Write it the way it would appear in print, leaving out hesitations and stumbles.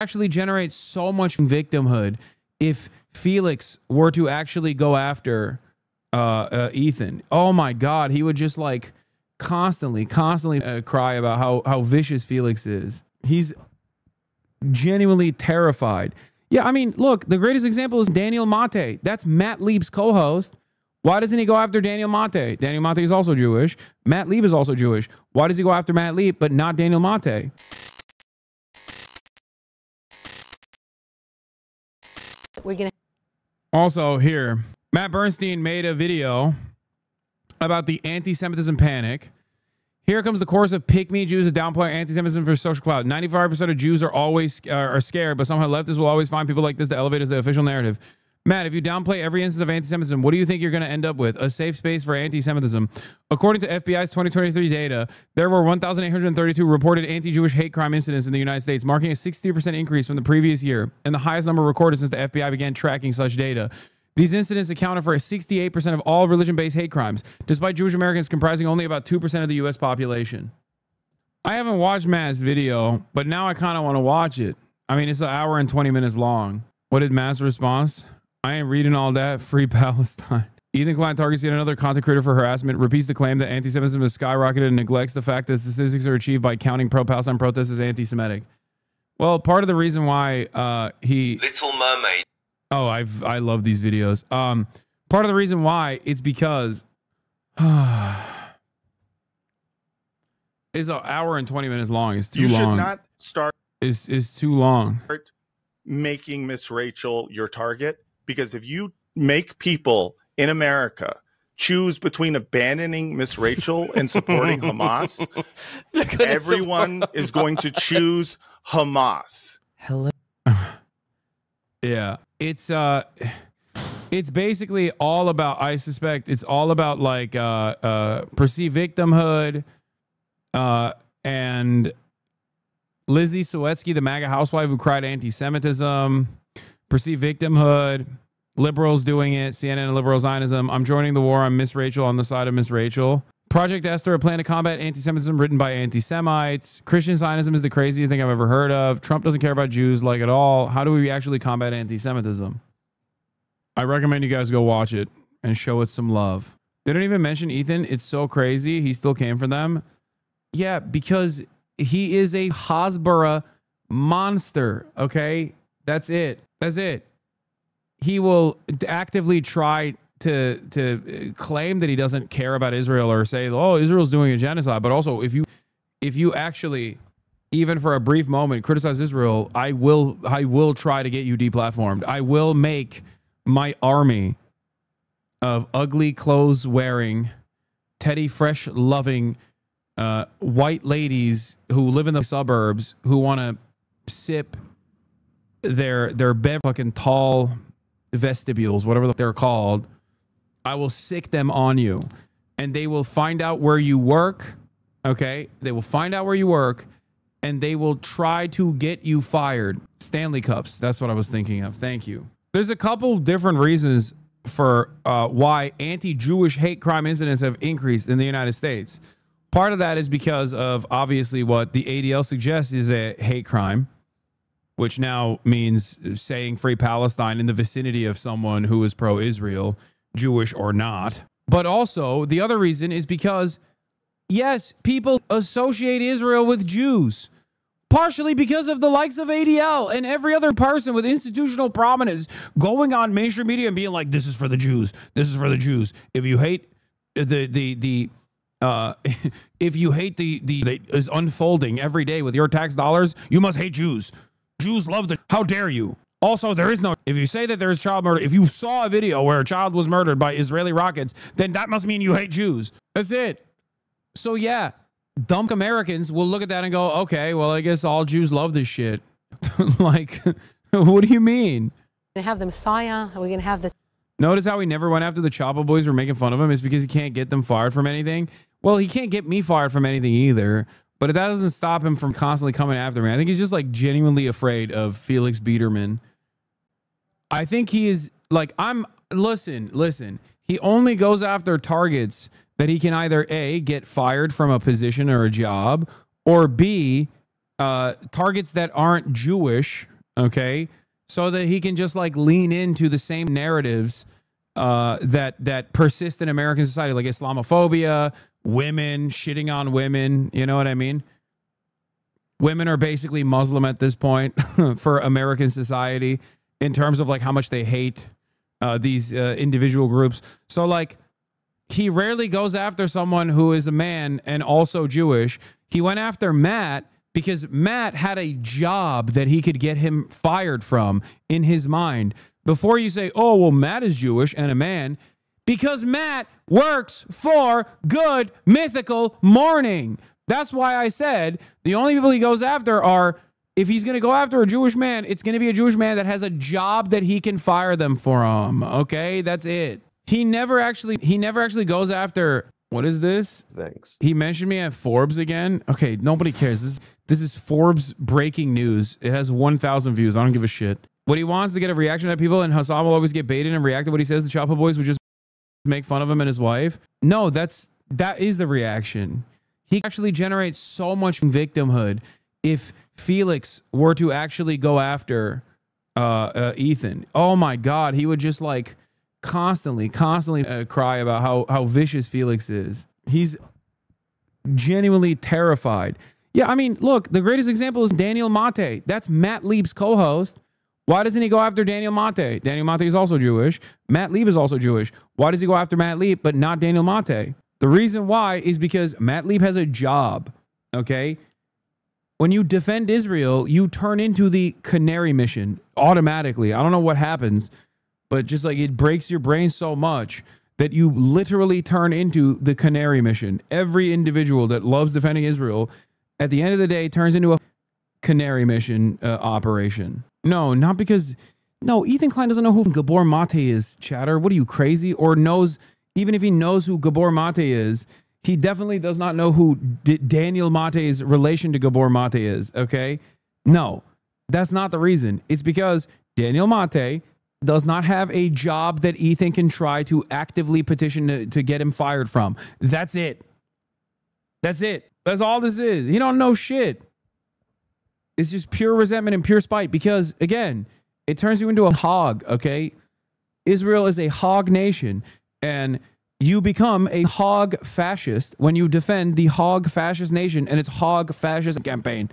Actually generate so much victimhood if Felix were to actually go after Ethan. Oh my God, he would just like constantly cry about how vicious Felix is. He's genuinely terrified. Yeah, I mean, look, the greatest example is Daniel Mate. That's Matt Lieb's co-host. Why doesn't he go after Daniel Mate? Daniel Mate is also Jewish. Matt Lieb is also Jewish. Why does he go after Matt Lieb but not Daniel Mate? We're gonna also here, Matt Bernstein made a video about the anti-Semitism panic. Here comes the chorus of pick-me Jews that downplay anti-Semitism for social clout. 95% of Jews are always scared, but somehow leftists will always find people like this to elevate as the official narrative. Matt, if you downplay every instance of anti-Semitism, what do you think you're going to end up with? A safe space for anti-Semitism. According to FBI's 2023 data, there were 1,832 reported anti-Jewish hate crime incidents in the United States, marking a 63% increase from the previous year, and the highest number recorded since the FBI began tracking such data. These incidents accounted for 68% of all religion-based hate crimes, despite Jewish Americans comprising only about 2% of the U.S. population. I haven't watched Matt's video, but now I kind of want to watch it. I mean, it's an hour and 20 minutes long. What did Matt's response? I ain't reading all that. Free Palestine. Ethan Klein targets yet another content creator for harassment, repeats the claim that anti-Semitism has skyrocketed and neglects the fact that statistics are achieved by counting pro-Palestine protests as anti-Semitic. Well, part of the reason why he... Little Mermaid. Oh, I love these videos. Part of the reason why it's because it's an hour and 20 minutes long. It's too long. You should not start. It's too long. Start making Miss Rachel your target, because if you make people in America choose between abandoning Miss Rachel and supporting Hamas, everyone is going to choose Hamas. Hello. Yeah. It's basically all about, I suspect it's all about like perceived victimhood, and Lizzie Sowetsky, the MAGA housewife who cried anti-Semitism, perceived victimhood, liberals doing it, CNN and liberal Zionism. I'm joining the war. I'm Miss Rachel, on the side of Miss Rachel. Project Esther, a plan to combat anti-Semitism written by anti-Semites. Christian Zionism is the craziest thing I've ever heard of. Trump doesn't care about Jews like at all. How do we actually combat anti-Semitism? I recommend you guys go watch it and show it some love. They don't even mention Ethan. It's so crazy. He still came for them. Yeah, because he is a Hasbara monster. Okay, that's it. That's it. He will actively try to claim that he doesn't care about Israel or say, oh, Israel's doing a genocide. But also, if you actually, even for a brief moment, criticize Israel, I will try to get you deplatformed. I will make my army of ugly clothes wearing, Teddy Fresh loving white ladies who live in the suburbs who want to sip their fucking tall vestibules, whatever they're called. I will sick them on you, and they will find out where you work. Okay, they will find out where you work, and they will try to get you fired. Stanley Cups. That's what I was thinking of. Thank you. There's a couple different reasons for why anti-Jewish hate crime incidents have increased in the United States. Part of that is because of obviously what the ADL suggests is a hate crime, which now means saying free Palestine in the vicinity of someone who is pro-Israel, Jewish or not. But also the other reason is because, yes, people associate Israel with Jews, partially because of the likes of ADL and every other person with institutional prominence going on mainstream media and being like, this is for the Jews. This is for the Jews. If you hate if you hate the is unfolding every day with your tax dollars, you must hate Jews. Jews love the, how dare you? Also, there is no, if you say that there is child murder, if you saw a video where a child was murdered by Israeli rockets, then that must mean you hate Jews. That's it. So yeah, dumb Americans will look at that and go, okay, well, I guess all Jews love this shit. Like, what do you mean? We're gonna have the Messiah. We're gonna have the. Notice how he never went after the Chapo boys for making fun of him. It's because he can't get them fired from anything. Well, he can't get me fired from anything either. But that doesn't stop him from constantly coming after me. I think he's just like genuinely afraid of Felix Biederman. I think he is like, listen. He only goes after targets that he can either A, get fired from a position or a job, or B, targets that aren't Jewish, okay, so that he can just like lean into the same narratives that persist in American society, like Islamophobia, women, shitting on women. You know what I mean? Women are basically Muslim at this point for American society in terms of like how much they hate these individual groups. So like he rarely goes after someone who is a man and also Jewish. He went after Matt because Matt had a job that he could get him fired from in his mind. Before you say, oh, well, Matt is Jewish and a man, because Matt works for Good Mythical Morning. That's why I said the only people he goes after are, if he's going to go after a Jewish man, it's going to be a Jewish man that has a job that he can fire them for him. Okay, that's it. He never actually goes after, what is this? Thanks. He mentioned me at Forbes again. Okay, nobody cares. This is Forbes breaking news. It has 1,000 views. I don't give a shit. What he wants to get a reaction at people, and Hasan will always get baited and react to what he says. The Chapo Boys would just make fun of him and his wife. No, that is the reaction. He actually generates so much victimhood if Felix were to actually go after Ethan. Oh my God, he would just like constantly cry about how vicious Felix is. He's genuinely terrified. Yeah, I mean, look, the greatest example is Daniel Mate. That's Matt Lieb's co-host. Why doesn't he go after Daniel Mate? Daniel Mate is also Jewish. Matt Lieb is also Jewish. Why does he go after Matt Lieb but not Daniel Mate? The reason why is because Matt Lieb has a job, okay? When you defend Israel, you turn into the canary mission automatically. I don't know what happens, but just like it breaks your brain so much that you literally turn into the canary mission. Every individual that loves defending Israel, at the end of the day, turns into a canary mission operation. No, not because... No, Ethan Klein doesn't know who Gabor Mate is, chatter. What are you, crazy? Or knows... Even if he knows who Gabor Mate is, he definitely does not know who Daniel Mate's relation to Gabor Mate is, okay? No, that's not the reason. It's because Daniel Mate does not have a job that Ethan can try to actively petition to get him fired from. That's it. That's it. That's all this is. He don't know shit. It's just pure resentment and pure spite because, again, it turns you into a hog, okay? Israel is a hog nation. And you become a hog fascist when you defend the hog fascist nation and its hog fascist campaign.